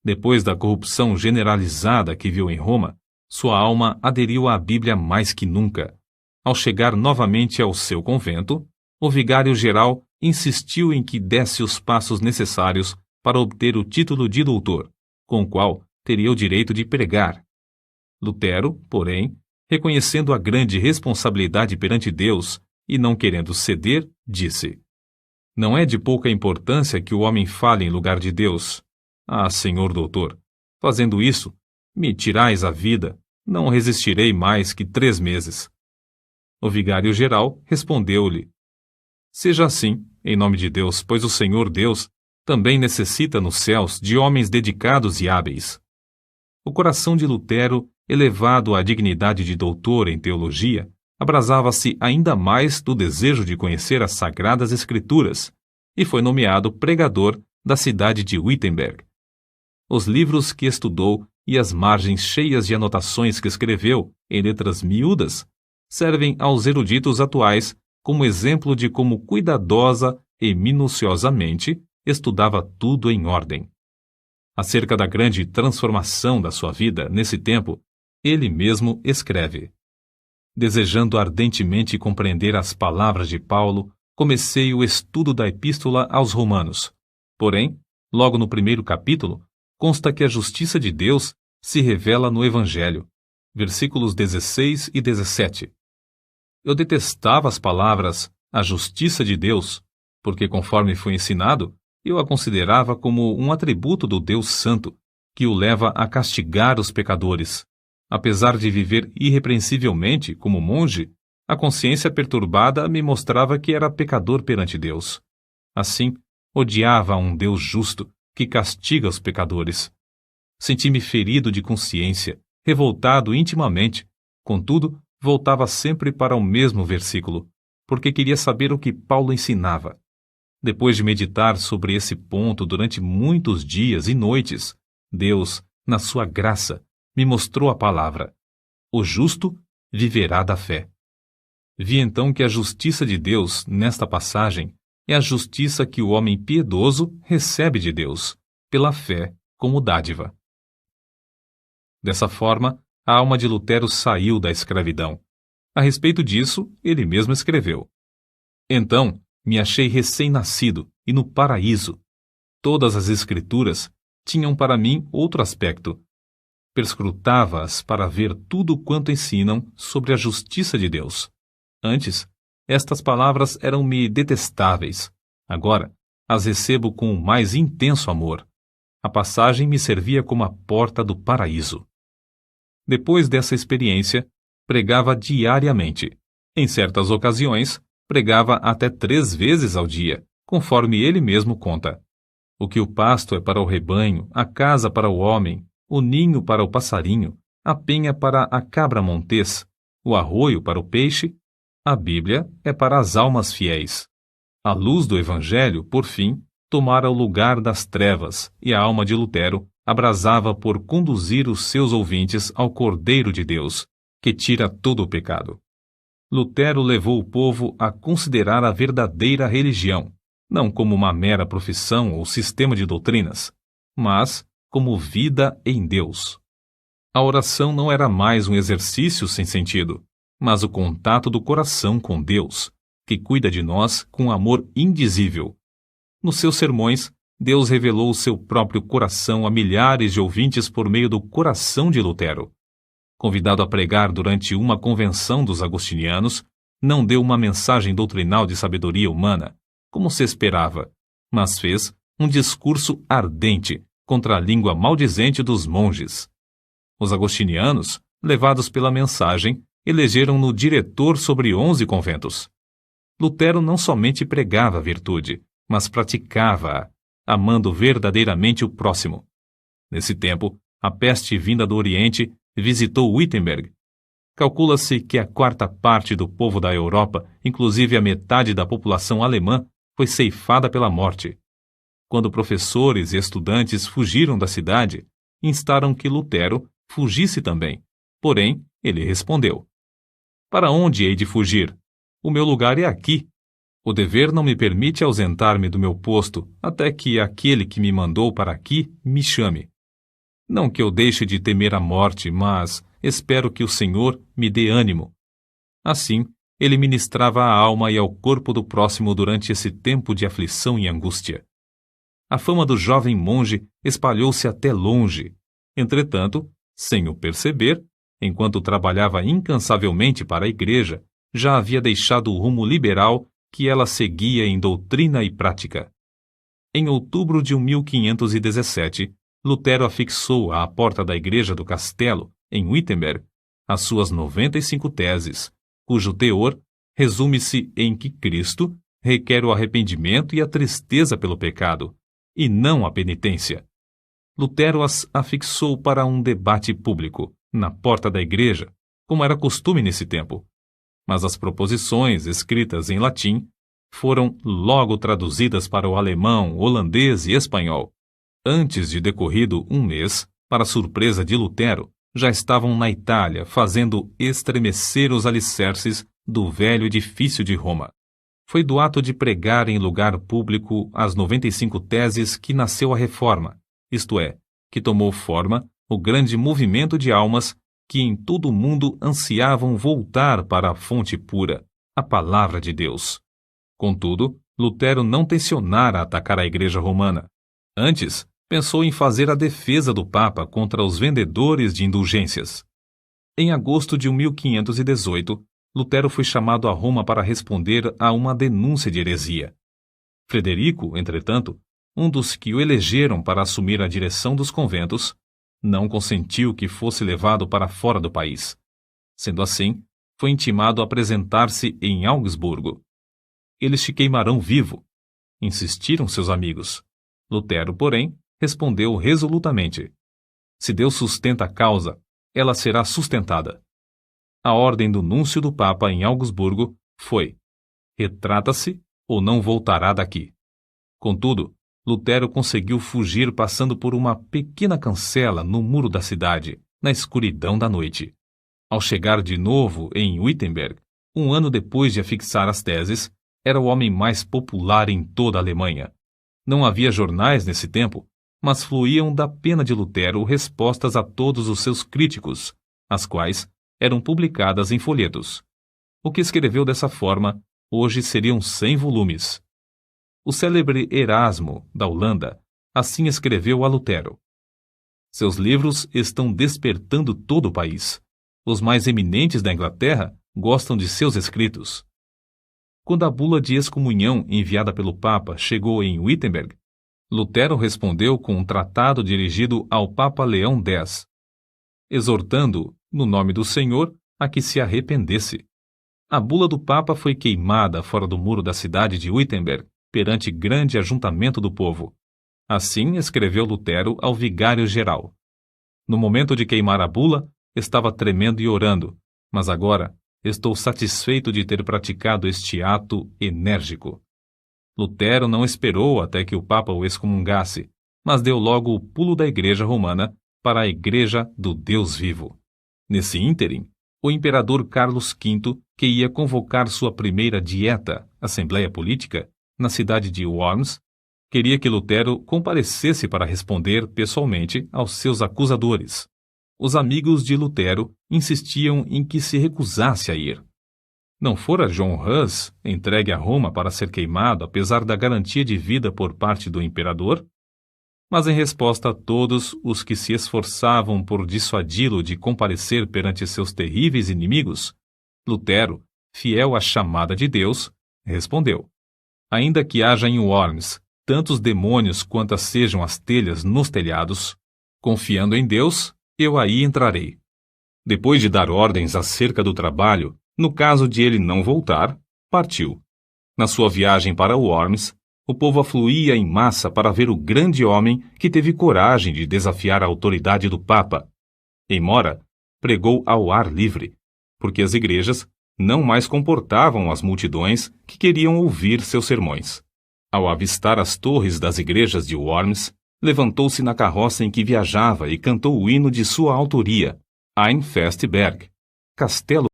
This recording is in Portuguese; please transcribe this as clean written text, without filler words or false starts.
Depois da corrupção generalizada que viu em Roma, sua alma aderiu à Bíblia mais que nunca. Ao chegar novamente ao seu convento, o vigário-geral insistiu em que desse os passos necessários para obter o título de doutor, com o qual teria o direito de pregar. Lutero, porém, reconhecendo a grande responsabilidade perante Deus e não querendo ceder, disse: "Não é de pouca importância que o homem fale em lugar de Deus. Ah, senhor doutor, fazendo isso, me tirais a vida, não resistirei mais que 3 meses. O vigário-geral respondeu-lhe: "Seja assim, em nome de Deus, pois o Senhor Deus também necessita nos céus de homens dedicados e hábeis." O coração de Lutero, elevado à dignidade de doutor em teologia, abrasava-se ainda mais do desejo de conhecer as Sagradas Escrituras, e foi nomeado pregador da cidade de Wittenberg. Os livros que estudou e as margens cheias de anotações que escreveu, em letras miúdas, servem aos eruditos atuais como exemplo de como cuidadosa e minuciosamente estudava tudo em ordem. Acerca da grande transformação da sua vida nesse tempo, ele mesmo escreve: "Desejando ardentemente compreender as palavras de Paulo, comecei o estudo da Epístola aos Romanos. Porém, logo no primeiro capítulo, consta que a justiça de Deus se revela no Evangelho." Versículos 16 e 17. Eu detestava as palavras "a justiça de Deus", porque, conforme foi ensinado, eu a considerava como um atributo do Deus Santo, que o leva a castigar os pecadores. Apesar de viver irrepreensivelmente como monge, a consciência perturbada me mostrava que era pecador perante Deus. Assim, odiava a um Deus justo, que castiga os pecadores. Senti-me ferido de consciência, revoltado intimamente. Contudo, voltava sempre para o mesmo versículo, porque queria saber o que Paulo ensinava. Depois de meditar sobre esse ponto durante muitos dias e noites, Deus, na sua graça, me mostrou a palavra: "O justo viverá da fé." Vi então que a justiça de Deus, nesta passagem, é a justiça que o homem piedoso recebe de Deus, pela fé como dádiva. Dessa forma, a alma de Lutero saiu da escravidão. A respeito disso, ele mesmo escreveu: "Então, me achei recém-nascido e no paraíso. Todas as Escrituras tinham para mim outro aspecto. Perscrutava-as para ver tudo quanto ensinam sobre a justiça de Deus. Antes, estas palavras eram-me detestáveis. Agora, as recebo com o mais intenso amor. A passagem me servia como a porta do paraíso." Depois dessa experiência, pregava diariamente. Em certas ocasiões, pregava até 3 vezes ao dia, conforme ele mesmo conta. O que o pasto é para o rebanho, a casa para o homem, o ninho para o passarinho, a penha para a cabra montês, o arroio para o peixe, a Bíblia é para as almas fiéis. A luz do Evangelho, por fim, tomara o lugar das trevas, e a alma de Lutero abrasava por conduzir os seus ouvintes ao Cordeiro de Deus, que tira todo o pecado. Lutero levou o povo a considerar a verdadeira religião, não como uma mera profissão ou sistema de doutrinas, mas como vida em Deus. A oração não era mais um exercício sem sentido, mas o contato do coração com Deus, que cuida de nós com amor indizível. Nos seus sermões, Deus revelou o seu próprio coração a milhares de ouvintes por meio do coração de Lutero. Convidado a pregar durante uma convenção dos agostinianos, não deu uma mensagem doutrinal de sabedoria humana, como se esperava, mas fez um discurso ardente contra a língua maldizente dos monges. Os agostinianos, levados pela mensagem, elegeram-no diretor sobre 11 conventos. Lutero não somente pregava a virtude, mas praticava-a, amando verdadeiramente o próximo. Nesse tempo, a peste vinda do Oriente visitou Wittenberg. Calcula-se que a 1/4 do povo da Europa, inclusive a metade da população alemã, foi ceifada pela morte. Quando professores e estudantes fugiram da cidade, instaram que Lutero fugisse também. Porém, ele respondeu: "Para onde hei de fugir? O meu lugar é aqui. O dever não me permite ausentar-me do meu posto até que aquele que me mandou para aqui me chame. Não que eu deixe de temer a morte, mas espero que o Senhor me dê ânimo. Assim, ele ministrava à alma e ao corpo do próximo durante esse tempo de aflição e angústia. A fama do jovem monge espalhou-se até longe. Entretanto, sem o perceber, enquanto trabalhava incansavelmente para a igreja, já havia deixado o rumo liberal que ela seguia em doutrina e prática. Em outubro de 1517, Lutero afixou à porta da igreja do castelo, em Wittenberg, as suas 95 teses, cujo teor resume-se em que Cristo requer o arrependimento e a tristeza pelo pecado, e não a penitência. Lutero as afixou para um debate público, na porta da igreja, como era costume nesse tempo. Mas as proposições, escritas em latim, foram logo traduzidas para o alemão, holandês e espanhol. Antes de decorrido um mês, para surpresa de Lutero, já estavam na Itália fazendo estremecer os alicerces do velho edifício de Roma. Foi do ato de pregar em lugar público as 95 teses que nasceu a Reforma, isto é, que tomou forma o grande movimento de almas que em todo o mundo ansiavam voltar para a fonte pura, a palavra de Deus. Contudo, Lutero não tencionara atacar a Igreja Romana. Antes, pensou em fazer a defesa do Papa contra os vendedores de indulgências. Em agosto de 1518, Lutero foi chamado a Roma para responder a uma denúncia de heresia. Frederico, entretanto, um dos que o elegeram para assumir a direção dos conventos, não consentiu que fosse levado para fora do país. Sendo assim, foi intimado a apresentar-se em Augsburgo. Eles te queimarão vivo, insistiram seus amigos. Lutero, porém, respondeu resolutamente: se Deus sustenta a causa, ela será sustentada. A ordem do núncio do Papa em Augsburgo foi: retrata-se ou não voltará daqui. Contudo, Lutero conseguiu fugir passando por uma pequena cancela no muro da cidade, na escuridão da noite. Ao chegar de novo em Wittenberg, um ano depois de afixar as teses, era o homem mais popular em toda a Alemanha. Não havia jornais nesse tempo, mas fluíam da pena de Lutero respostas a todos os seus críticos, as quais eram publicadas em folhetos. O que escreveu dessa forma, hoje seriam 100 volumes. O célebre Erasmo, da Holanda, assim escreveu a Lutero: seus livros estão despertando todo o país. Os mais eminentes da Inglaterra gostam de seus escritos. Quando a bula de excomunhão enviada pelo Papa chegou em Wittenberg, Lutero respondeu com um tratado dirigido ao Papa Leão X, exortando-o, no nome do Senhor, a que se arrependesse. A bula do Papa foi queimada fora do muro da cidade de Wittenberg, perante grande ajuntamento do povo. Assim escreveu Lutero ao vigário-geral. No momento de queimar a bula, estava tremendo e orando, mas agora estou satisfeito de ter praticado este ato enérgico. Lutero não esperou até que o Papa o excomungasse, mas deu logo o pulo da Igreja Romana para a Igreja do Deus vivo. Nesse ínterim, o imperador Carlos V, que ia convocar sua primeira dieta, Assembleia Política, na cidade de Worms, queria que Lutero comparecesse para responder pessoalmente aos seus acusadores. Os amigos de Lutero insistiam em que se recusasse a ir. Não fora John Hus entregue a Roma para ser queimado apesar da garantia de vida por parte do imperador? Mas em resposta a todos os que se esforçavam por dissuadi-lo de comparecer perante seus terríveis inimigos, Lutero, fiel à chamada de Deus, respondeu: ainda que haja em Worms tantos demônios quantas sejam as telhas nos telhados, confiando em Deus, eu aí entrarei. Depois de dar ordens acerca do trabalho, no caso de ele não voltar, partiu. Na sua viagem para Worms, o povo afluía em massa para ver o grande homem que teve coragem de desafiar a autoridade do Papa. Em Mora, pregou ao ar livre, porque as igrejas não mais comportavam as multidões que queriam ouvir seus sermões. Ao avistar as torres das igrejas de Worms, levantou-se na carroça em que viajava e cantou o hino de sua autoria, Ein Festberg, Castelo